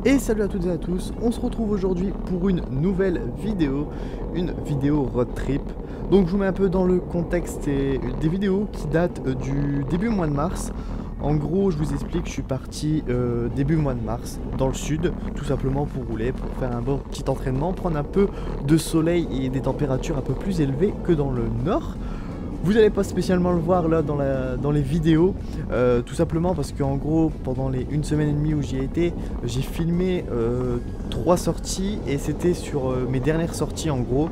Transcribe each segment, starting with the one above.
Et salut à toutes et à tous, on se retrouve aujourd'hui pour une nouvelle vidéo, une vidéo road trip. Donc je vous mets un peu dans le contexte, c'est des vidéos qui datent du début mois de mars. En gros, je vous explique, je suis parti début mois de mars dans le sud, tout simplement pour rouler, pour faire un bon petit entraînement, prendre un peu de soleil et des températures un peu plus élevées que dans le nord. Vous n'allez pas spécialement le voir là dans les vidéos, tout simplement parce qu'en gros pendant les 1 semaine et demie où j'y ai été, j'ai filmé 3 sorties et c'était sur mes dernières sorties en gros.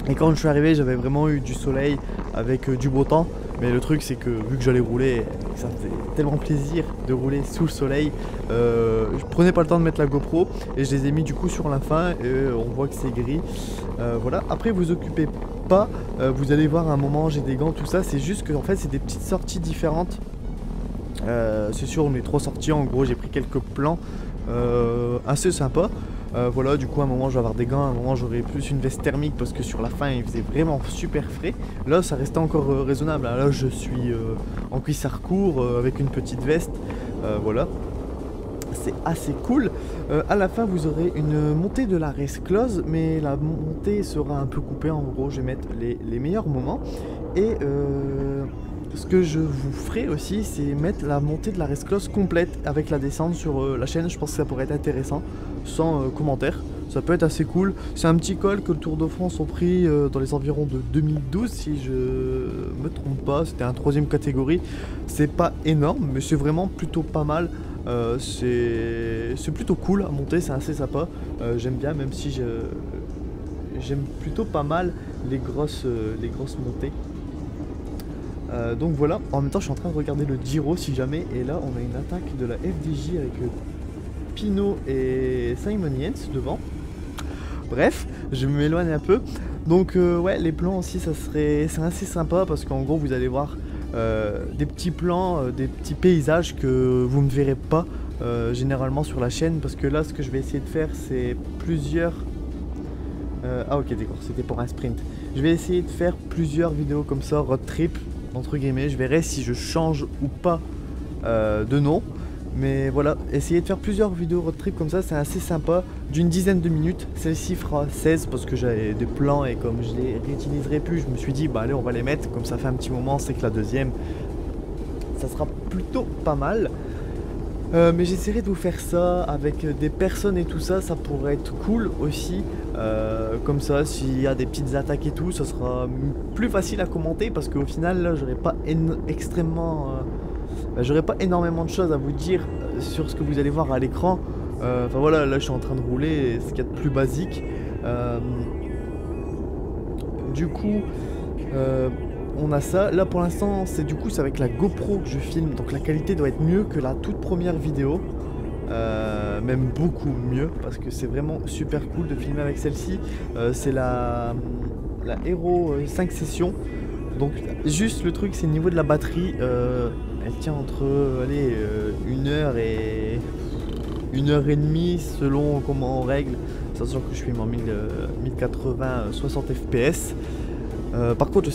Et quand je suis arrivé j'avais vraiment eu du soleil avec du beau temps. Mais le truc c'est que vu que j'allais rouler, ça me faisait tellement plaisir de rouler sous le soleil, je prenais pas le temps de mettre la GoPro et je les ai mis du coup sur la fin et on voit que c'est gris. Voilà, après vous occupez pas, vous allez voir à un moment j'ai des gants tout ça, c'est juste que en fait c'est des petites sorties différentes. C'est sur mes 3 sorties en gros j'ai pris quelques plans assez sympas. Voilà, du coup à un moment je vais avoir des gants, à un moment j'aurai plus une veste thermique parce que sur la fin il faisait vraiment super frais. Là ça restait encore raisonnable, là je suis en cuissard court avec une petite veste, voilà. C'est assez cool. À la fin vous aurez une montée de la race close, mais la montée sera un peu coupée, en gros je vais mettre les meilleurs moments. Et ce que je vous ferai aussi, c'est mettre la montée de la race close complète avec la descente sur la chaîne. Je pense que ça pourrait être intéressant, sans commentaire. Ça peut être assez cool. C'est un petit col que le Tour de France ont pris dans les environs de 2012, si je me trompe pas. C'était un 3ème catégorie. C'est pas énorme, mais c'est vraiment plutôt pas mal. C'est plutôt cool à monter, c'est assez sympa. J'aime bien, même si j'aime plutôt pas mal les grosses montées. Donc voilà, en même temps je suis en train de regarder le Giro si jamais, et là on a une attaque de la FDJ avec Pinot et Simon Yates devant. Bref, je m'éloigne un peu. Donc ouais, les plans aussi c'est assez sympa parce qu'en gros vous allez voir des petits plans, des petits paysages que vous ne verrez pas généralement sur la chaîne, parce que là ce que je vais essayer de faire c'est plusieurs... ah ok d'accord, c'était pour un sprint. Je vais essayer de faire plusieurs vidéos comme ça, road trip entre guillemets. Je verrai si je change ou pas de nom. Mais voilà, essayer de faire plusieurs vidéos road trip comme ça, c'est assez sympa, d'une dizaine de minutes. Celle-ci fera 16 parce que j'avais des plans et comme je les réutiliserai plus, je me suis dit bah allez on va les mettre, comme ça fait un petit moment, c'est que la deuxième, ça sera plutôt pas mal. Mais j'essaierai de vous faire ça avec des personnes et tout ça, ça pourrait être cool aussi. Comme ça, s'il y a des petites attaques et tout, ça sera plus facile à commenter parce qu'au final, là, j'aurais pas j'aurais pas énormément de choses à vous dire sur ce que vous allez voir à l'écran. Enfin voilà, là je suis en train de rouler, ce qu'il y a de plus basique. Du coup, on a ça. Là pour l'instant, c'est avec la GoPro que je filme, donc la qualité doit être mieux que la toute première vidéo. Même beaucoup mieux parce que c'est vraiment super cool de filmer avec celle-ci. C'est la Hero 5 sessions. Donc juste le truc c'est le niveau de la batterie, elle tient entre 1 heure et 1h30 selon comment on règle, sachant que je filme en 1080 60 fps. Par contre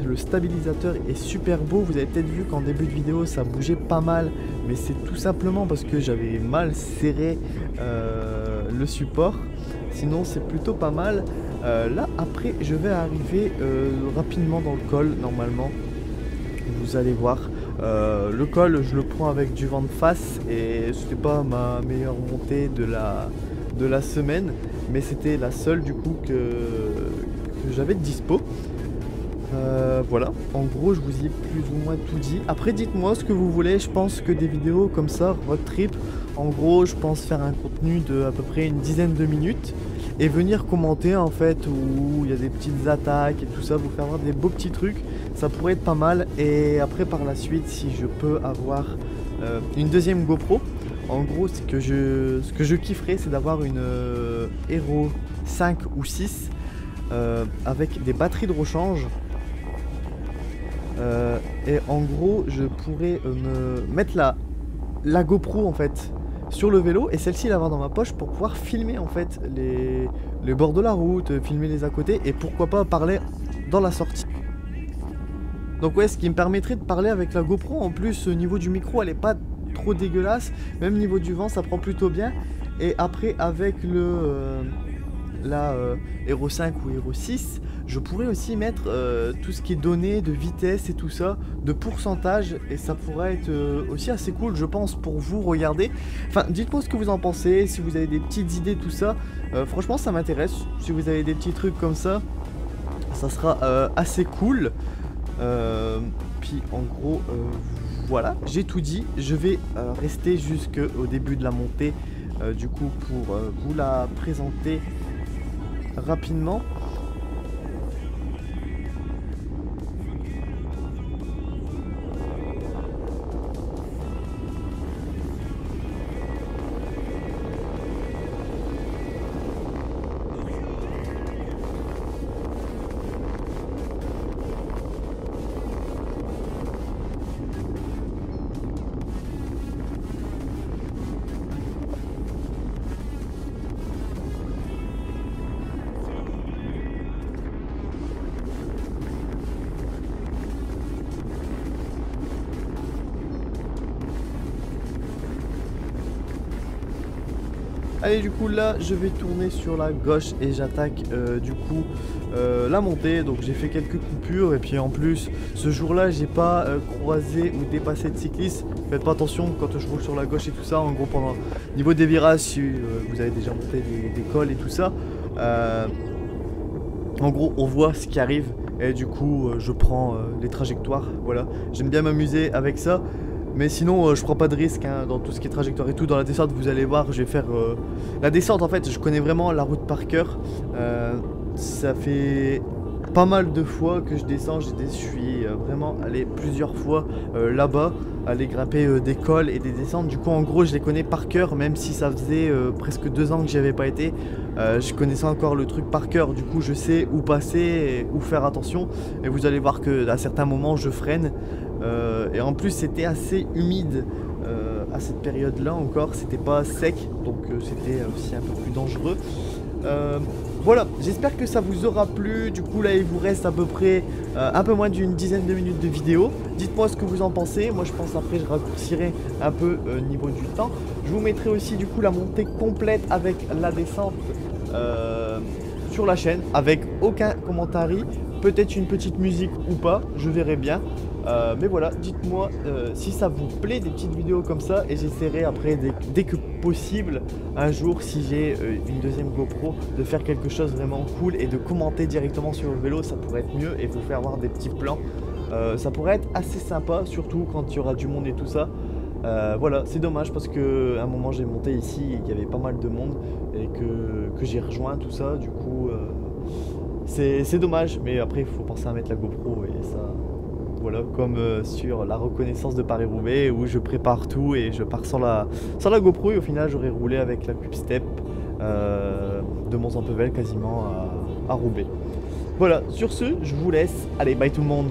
le stabilisateur est super beau. Vous avez peut-être vu qu'en début de vidéo ça bougeait pas mal, mais c'est tout simplement parce que j'avais mal serré le support. Sinon c'est plutôt pas mal. Là après je vais arriver rapidement dans le col normalement. Vous allez voir, le col je le prends avec du vent de face et c'était pas ma meilleure montée de la semaine, mais c'était la seule du coup que j'avais de dispo. Voilà, en gros je vous ai plus ou moins tout dit. Après dites-moi ce que vous voulez. Je pense que des vidéos comme ça, road trip, en gros je pense faire un contenu de à peu près une dizaine de minutes et venir commenter en fait où il y a des petites attaques et tout ça, vous faire voir des beaux petits trucs, ça pourrait être pas mal. Et après par la suite, si je peux avoir une deuxième GoPro, en gros ce que je kifferais c'est d'avoir une Hero 5 ou 6 avec des batteries de rechange. Et en gros je pourrais me mettre la GoPro en fait sur le vélo et celle-ci l'avoir dans ma poche pour pouvoir filmer en fait les bords de la route, filmer les à côté et pourquoi pas parler dans la sortie. Donc ouais, ce qui me permettrait de parler avec la GoPro. En plus, au niveau du micro, elle est pas trop dégueulasse. Même niveau du vent, ça prend plutôt bien. Et après, avec la Hero 5 ou Hero 6, je pourrais aussi mettre tout ce qui est données de vitesse et tout ça, de pourcentage, et ça pourrait être aussi assez cool, je pense, pour vous. Regarder. Enfin, dites-moi ce que vous en pensez, si vous avez des petites idées, tout ça. Franchement, ça m'intéresse. Si vous avez des petits trucs comme ça, ça sera assez cool. Puis en gros, voilà, j'ai tout dit. Je vais rester jusqu'au début de la montée, du coup, pour vous la présenter rapidement. Allez, du coup là je vais tourner sur la gauche et j'attaque du coup la montée. Donc j'ai fait quelques coupures, et puis en plus ce jour là j'ai pas croisé ou dépassé de cyclistes. Faites pas attention quand je roule sur la gauche et tout ça. En gros, pendant niveau des virages, si vous avez déjà monté des cols et tout ça, en gros on voit ce qui arrive, et du coup je prends les trajectoires. Voilà, j'aime bien m'amuser avec ça. Mais sinon, je prends pas de risque hein, dans tout ce qui est trajectoire et tout. Dans la descente, vous allez voir, je vais faire la descente. En fait, je connais vraiment la route par cœur. Ça fait pas mal de fois que je descends. Je suis vraiment allé plusieurs fois là-bas, aller grimper des cols et des descentes. Du coup, en gros, je les connais par cœur, même si ça faisait presque 2 ans que j'y avais pas été. Je connaissais encore le truc par cœur. Du coup, je sais où passer et où faire attention. Et vous allez voir qu'à certains moments, je freine. Et en plus c'était assez humide à cette période là encore, c'était pas sec, donc c'était aussi un peu plus dangereux. Voilà, j'espère que ça vous aura plu. Du coup là il vous reste à peu près un peu moins d'une dizaine de minutes de vidéo. Dites-moi ce que vous en pensez. Moi je pense après je raccourcirai un peu niveau du temps. Je vous mettrai aussi du coup la montée complète avec la descente sur la chaîne, avec aucun commentaire, peut-être une petite musique ou pas, je verrai bien. Mais voilà, dites-moi si ça vous plaît des petites vidéos comme ça, et j'essaierai après dès que possible un jour, si j'ai une deuxième GoPro, de faire quelque chose vraiment cool et de commenter directement sur le vélo. Ça pourrait être mieux et vous faire voir des petits plans. Ça pourrait être assez sympa, surtout quand il y aura du monde et tout ça. Voilà, c'est dommage parce que à un moment j'ai monté ici, il y avait pas mal de monde et que j'ai rejoint tout ça. Du coup c'est dommage, mais après il faut penser à mettre la GoPro et ça. Voilà, comme sur la reconnaissance de Paris-Roubaix, où je prépare tout et je pars sans la GoPro, et au final j'aurais roulé avec la Quick-Step de Mons-en-Pévèle quasiment à Roubaix. Voilà, sur ce, je vous laisse. Allez, bye tout le monde.